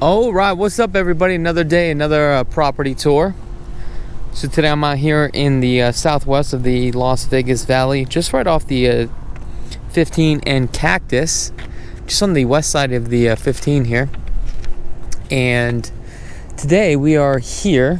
All right, what's up everybody? Another day, another property tour. So today I'm out here in the southwest of the Las Vegas Valley, just right off the 15 and Cactus, just on the west side of the 15 here. And today we are here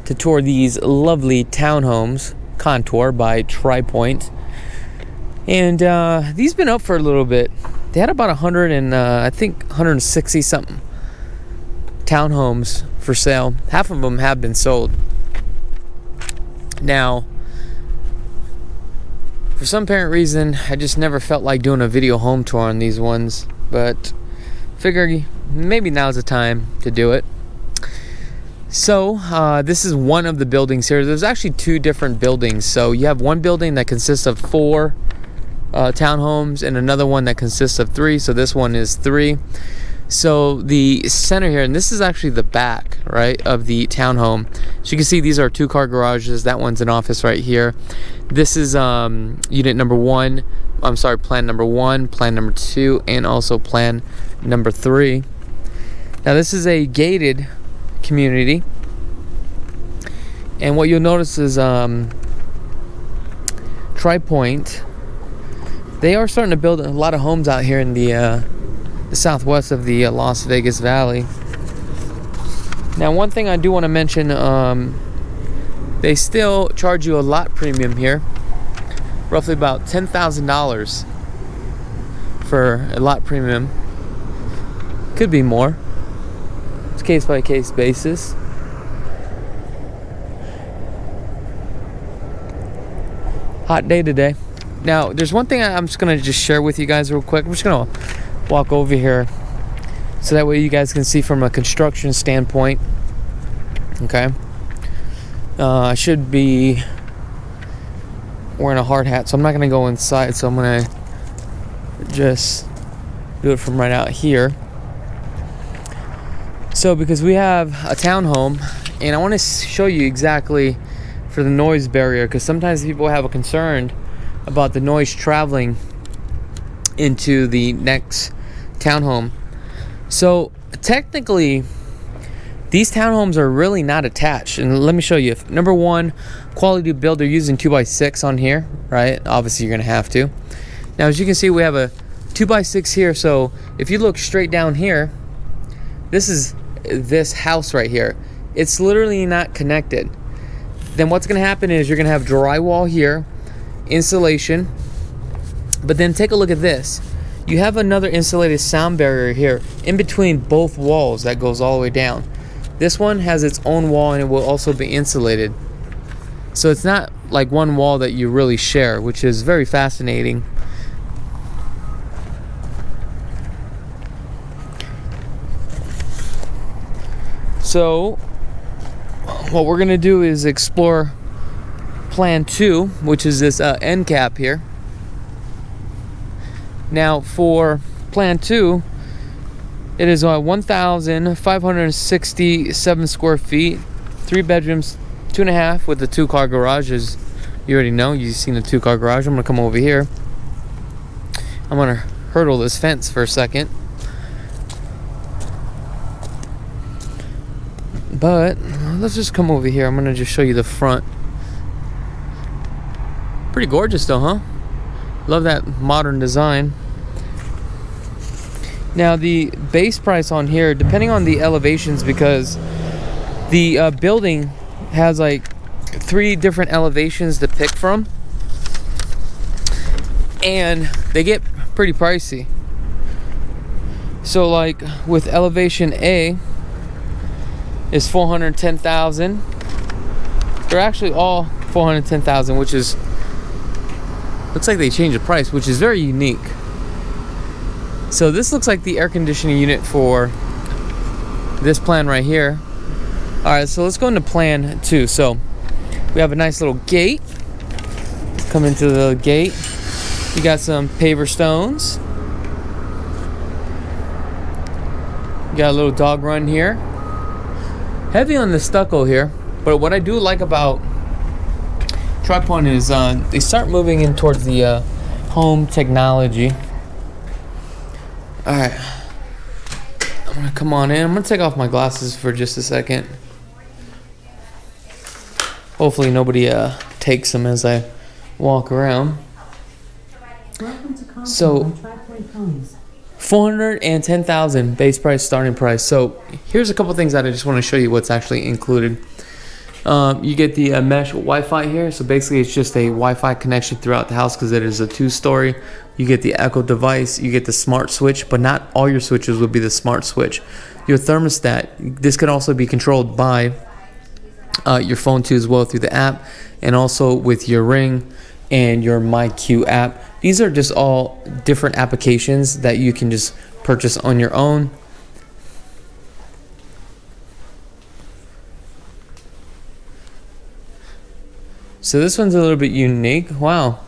to tour these lovely townhomes, Contour by Tri Pointe. And these been up for a little bit. They had about 100 and I think 160 something townhomes for sale. Half of them have been sold. Now, for some apparent reason, I just never felt like doing a video home tour on these ones, but figure maybe now's the time to do it. So this is one of the buildings here. There's actually two different buildings. So you have one building that consists of 4 townhomes and another one that consists of 3. So this one is 3. So the center here, and this is actually the back, right, of the townhome. So you can see these are 2-car garages. That one's an office right here. This is unit number 1. I'm sorry, plan number 1, plan number 2, and also plan number 3. Now this is a gated community, and what you'll notice is Tri Pointe, they are starting to build a lot of homes out here in the southwest of the Las Vegas Valley. Now one thing I do want to mention, they still charge you a lot premium here, roughly about $10,000 for a lot premium. Could be more. It's case by case basis. Hot day today. Now there's one thing I'm just gonna share with you guys real quick. I'm just gonna walk over here so that way you guys can see from a construction standpoint. Okay. I should be wearing a hard hat, so I'm not going to go inside, so I'm going to just do it from right out here. So because we have a townhome, and I want to show you exactly for the noise barrier, because sometimes people have a concern about the noise traveling into the next townhome. So technically these townhomes are really not attached, and let me show you. Number 1, quality build. They're using 2x6 on here, right? Obviously you're gonna have to. Now as you can see, we have a 2x6 here. So if you look straight down here, this is this house right here. It's literally not connected. Then what's gonna happen is you're gonna have drywall here, insulation, but then take a look at this. You have another insulated sound barrier here in between both walls that goes all the way down. This one has its own wall, and it will also be insulated. So it's not like one wall that you really share, which is very fascinating. So what we're gonna do is explore plan 2, which is this end cap here. Now for plan 2, it is 1,567 square feet, 3 bedrooms, 2.5 with the 2-car garages. You already know, you've seen the 2-car garage. I'm gonna come over here. I'm gonna hurdle this fence for a second. But let's just come over here. I'm gonna just show you the front. Pretty gorgeous though, huh? Love that modern design. Now the base price on here, depending on the elevations, because the building has like 3 different elevations to pick from, and they get pretty pricey. So like with elevation A is 410,000. They're actually all 410,000, which is, looks like they changed the price, which is very unique. So this looks like the air conditioning unit for this plan right here. Alright, so let's go into plan 2. So we have a nice little gate. Come into the gate. You got some paver stones. You got a little dog run here. Heavy on the stucco here, but what I do like about Tri Pointe is they start moving in towards the home technology. Alright, I'm Come on in. I'm gonna take off my glasses for just a second. Hopefully nobody takes them as I walk around. So 410,000 base price, starting price. So here's a couple things that I just want to show you what's actually included. You get the mesh Wi-Fi here. So basically it's just a Wi-Fi connection throughout the house because it is a 2-story. You get the Echo device, you get the smart switch, but not all your switches will be the smart switch. Your thermostat, this can also be controlled by your phone too as well through the app, and also with your Ring and your MyQ app. These are just all different applications that you can just purchase on your own. So this one's a little bit unique. Wow.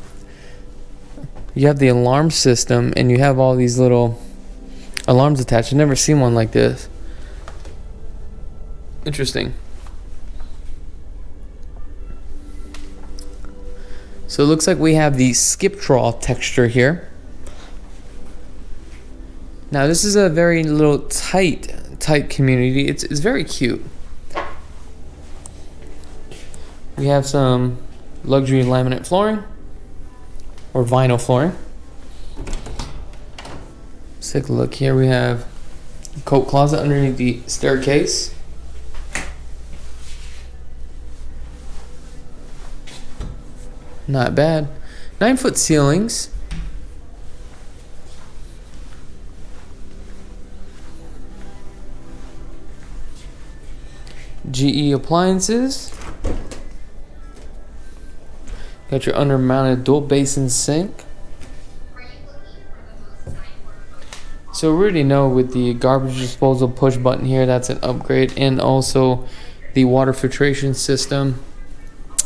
You have the alarm system and you have all these little alarms attached. I've never seen one like this. Interesting. So it looks like we have the Sqft texture here. Now this is a very little tight community. It's very cute. We have some luxury laminate flooring or vinyl flooring. Let's take a look here. We have a coat closet underneath the staircase. Not bad. 9-foot ceilings. GE appliances. Got your under-mounted dual basin sink. So we already know with the garbage disposal push button here, that's an upgrade, and also the water filtration system,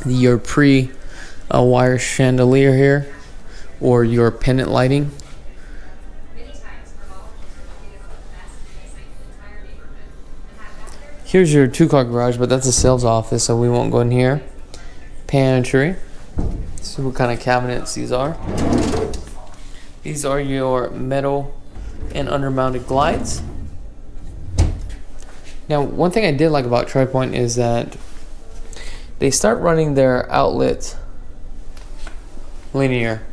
your wire chandelier here, or your pendant lighting. Here's your 2-car garage, but that's a sales office, so we won't go in here. Pantry. Let's see what kind of cabinets these are. These are your metal and under-mounted glides. Now, one thing I did like about Tri Pointe is that they start running their outlets linear,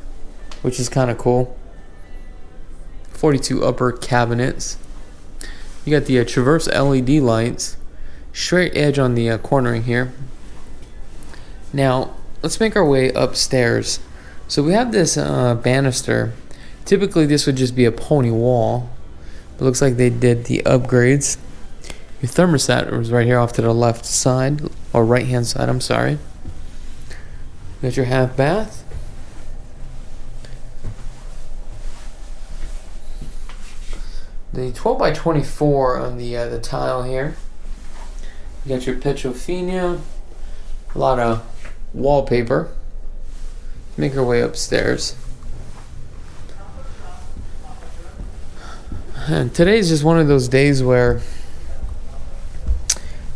which is kind of cool. 42 upper cabinets. You got the Traverse LED lights, straight edge on the cornering here. Now let's make our way upstairs. So we have this banister. Typically this would just be a pony wall. It looks like they did the upgrades. Your thermostat was right here off to the left side, or right hand side, I'm sorry. You got your half bath. The 12 by 24 on the tile here. You got your Petrofina, a lot of wallpaper. Make our way upstairs. And today's just one of those days where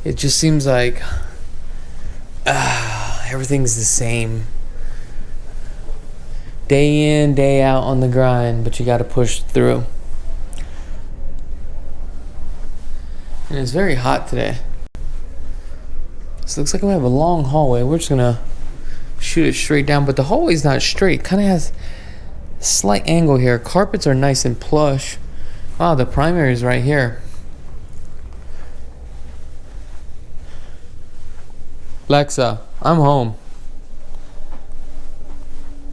it just seems like everything's the same. Day in, day out on the grind, but you got to push through. And it's very hot today. So it looks like we have a long hallway. We're just gonna shoot it straight down, but the hallway's not straight. Kind of has a slight angle here. Carpets are nice and plush. Wow, the primary is right here. Alexa, I'm home.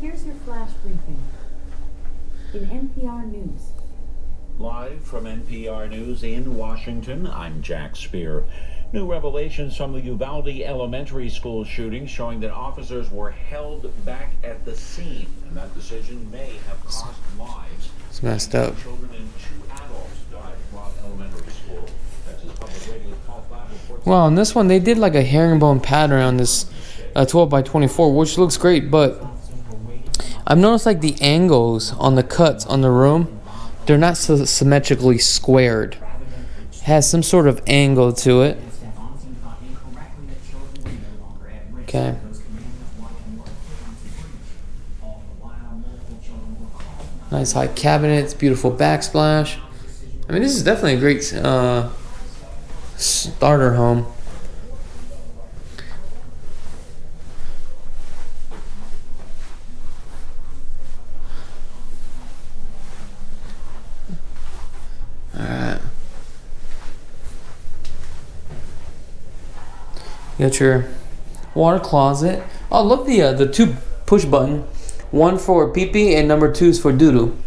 Here's your flash briefing. In NPR News. Live from NPR News in Washington, I'm Jack Spear. New revelations from the Uvalde Elementary School shooting showing that officers were held back at the scene, and that decision may have cost lives. It's messed up. Children and 2 adults died while elementary school. Texas Public Radio's Paul Flabb reports. Well, on this one, they did like a herringbone pattern on this 12 by 24, which looks great, but I've noticed like the angles on the cuts on the room, they're not so symmetrically squared. It has some sort of angle to it. Okay. Nice high cabinets, beautiful backsplash. I mean, this is definitely a great starter home. Alright. You got your water closet. Oh, look, the two push button. One for pee-pee and number 2 is for doo-doo.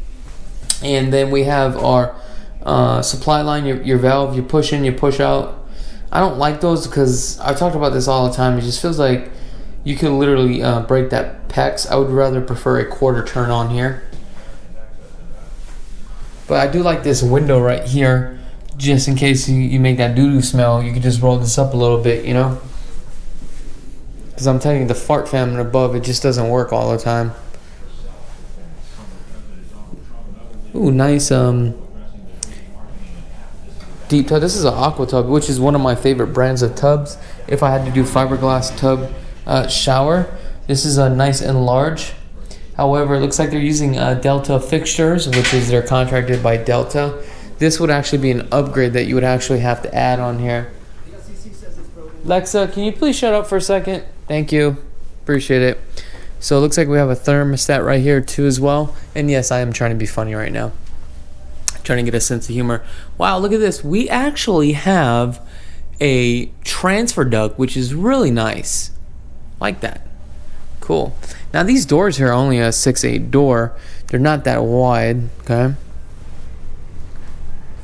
And then we have our supply line, your valve, you push in, you push out. I don't like those because I talked about this all the time. It just feels like you can literally break that PEX. I would rather prefer a quarter turn on here. But I do like this window right here, just in case you make that doo-doo smell. You can just roll this up a little bit, you know? Because I'm telling you, the fart famine above, it just doesn't work all the time. Ooh, nice deep tub. This is an aqua tub, which is one of my favorite brands of tubs. If I had to do fiberglass tub shower, this is a nice and large. However, it looks like they're using Delta fixtures, which is they're contracted by Delta. This would actually be an upgrade that you would actually have to add on here. Alexa, can you please shut up for a second? Thank you. Appreciate it. So it looks like we have a thermostat right here too as well. And yes, I am trying to be funny right now. Trying to get a sense of humor. Wow, look at this. We actually have a transfer duct, which is really nice. Like that. Cool. Now these doors here are only a 6'8" door. They're not that wide, okay?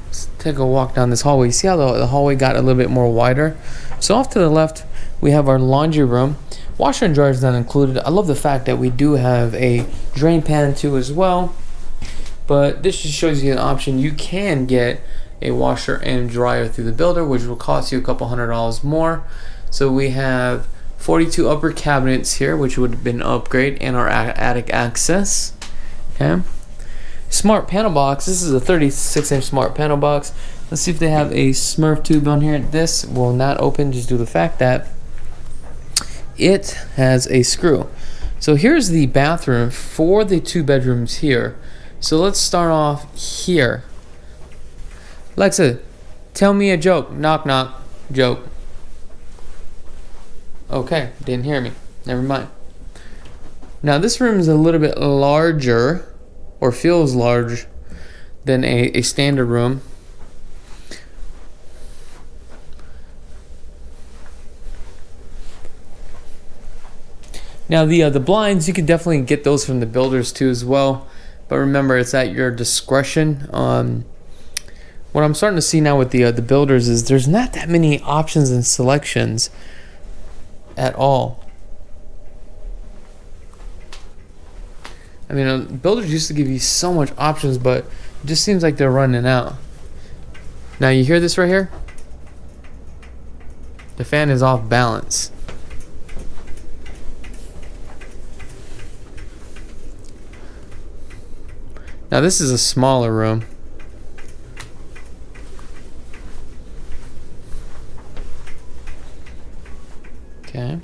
Let's take a walk down this hallway. See how the hallway got a little bit more wider? So off to the left, we have our laundry room. Washer and dryer is not included. I love the fact that we do have a drain pan too as well. But this just shows you an option. You can get a washer and dryer through the builder, which will cost you a couple $100 more. So we have 42 upper cabinets here, which would have been an upgrade, and our attic access. Okay. Smart panel box. This is a 36-inch smart panel box. Let's see if they have a Smurf tube on here. This will not open just due to the fact that it has a screw. So here's the bathroom for the 2 bedrooms here. So let's start off here. Alexa, tell me a joke. Knock knock. Joke. Okay, didn't hear me. Never mind. Now this room is a little bit larger, or feels large, than a standard room. Now the blinds, you can definitely get those from the builders too as well. But remember, it's at your discretion. What I'm starting to see now with the builders is there's not that many options and selections at all. I mean, builders used to give you so much options, but it just seems like they're running out. Now you hear this right here? The fan is off balance. Now this is a smaller room. Okay.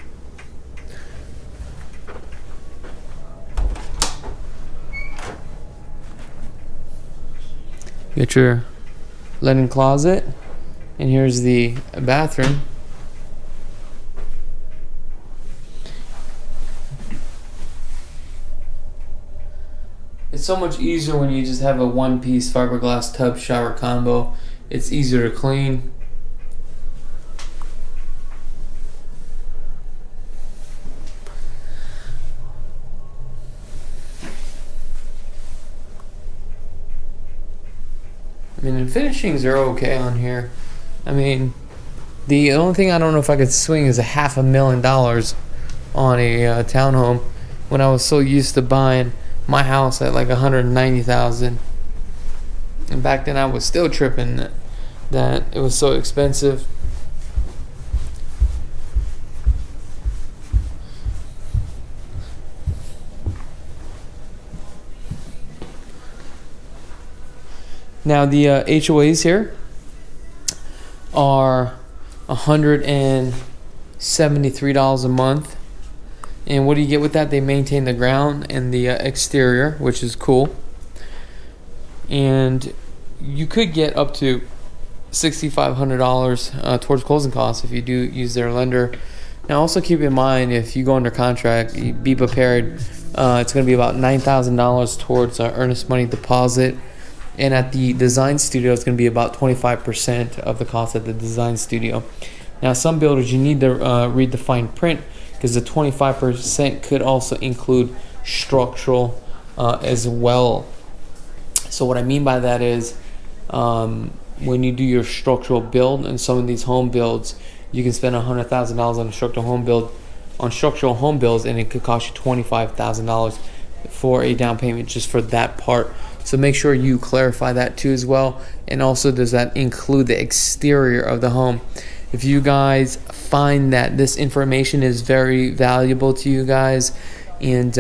Get your linen closet, and here's the bathroom. It's so much easier when you just have a one-piece fiberglass tub shower combo. It's easier to clean. I mean, the finishings are okay on here. I mean, the only thing I don't know if I could swing is $500,000 on a townhome when I was so used to buying my house at like $190,000, and back then I was still tripping that it was so expensive. Now the HOAs here are $173 a month. And what do you get with that? They maintain the ground and the exterior, which is cool. And you could get up to $6,500 towards closing costs if you do use their lender. Now, also keep in mind, if you go under contract, be prepared. It's going to be about $9,000 towards earnest money deposit. And at the design studio, it's going to be about 25% of the cost of the design studio. Now, some builders, you need to read the fine print, because the 25% could also include structural as well. So what I mean by that is, when you do your structural build in some of these home builds, you can spend $100,000 on a structural home builds, and it could cost you $25,000 for a down payment just for that part. So make sure you clarify that too as well. And also, does that include the exterior of the home? If you guys find that this information is very valuable to you guys, and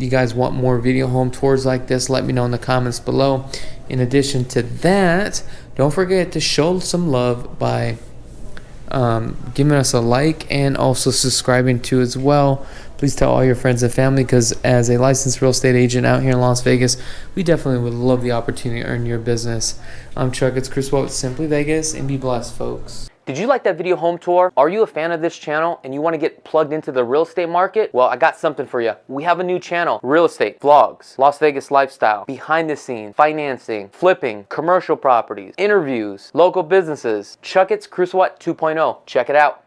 you guys want more video home tours like this, let me know in the comments below. In addition to that, don't forget to show some love by giving us a like and also subscribing to as well. Please tell all your friends and family, because as a licensed real estate agent out here in Las Vegas, we definitely would love the opportunity to earn your business. I'm Chakits, Krulsawat with Simply Vegas, and be blessed, folks. Did you like that video home tour? Are you a fan of this channel and you want to get plugged into the real estate market? Well, I got something for you. We have a new channel: real estate, vlogs, Las Vegas lifestyle, behind the scenes, financing, flipping, commercial properties, interviews, local businesses. Chakits Krulsawat 2.0. Check it out.